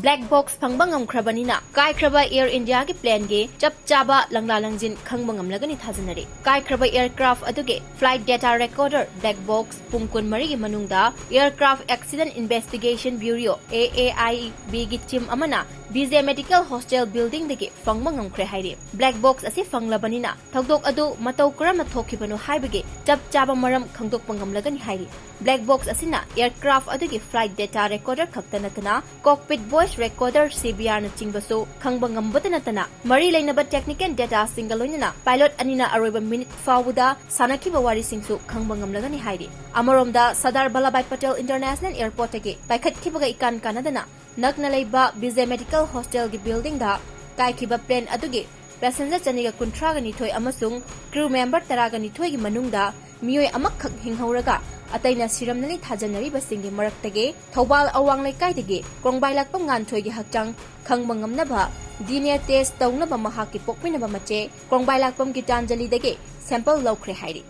black box फंगबा ngamkhrabanina kaikhraba Air India ki plane ge Chap Chaba Langla Langjin Khangba Ngamlagani thajanari kaikhraba aircraft aduge flight data recorder black box pungkun mari gi manungda Aircraft Accident Investigation Bureau AAIB gi team amana BJ Medical Hostel building degi fangba ngamkhre hairi black box asi fanglabanina thogdok adu matau karama thokibanu haibege Chap Chaba maram khangdok pangamlagani hairi black box asina aircraft adugi flight data recorder khaktanatana cockpit voice recorder CBR na chingbaso khangba ngambatanatana mari lainaba technical data singaloinana pilot anina aroiba minute fawuda sanakiba wari singsu khangba ngamlagani hairi amaromda Sardar Vallabhbhai Patel International Airport age paikhatkibaga ikan kanadana nakna leiba BJ Medical Hostel gi building da kaikhiba plane adugi passenger chaniga kuntragani thoi amasung crew member taragani thoi gi manungda miyoi amakhak hinghauraga ataina siramnali thajanari basingi maraktage Thobal awang laikai dege krongbai lakpam ngan thoi gi hakchang khangba ngamnaba DNA test tawnaba mahaki pokminaba mache krongbai lakpam gi tanjali dege sample laukhre hairi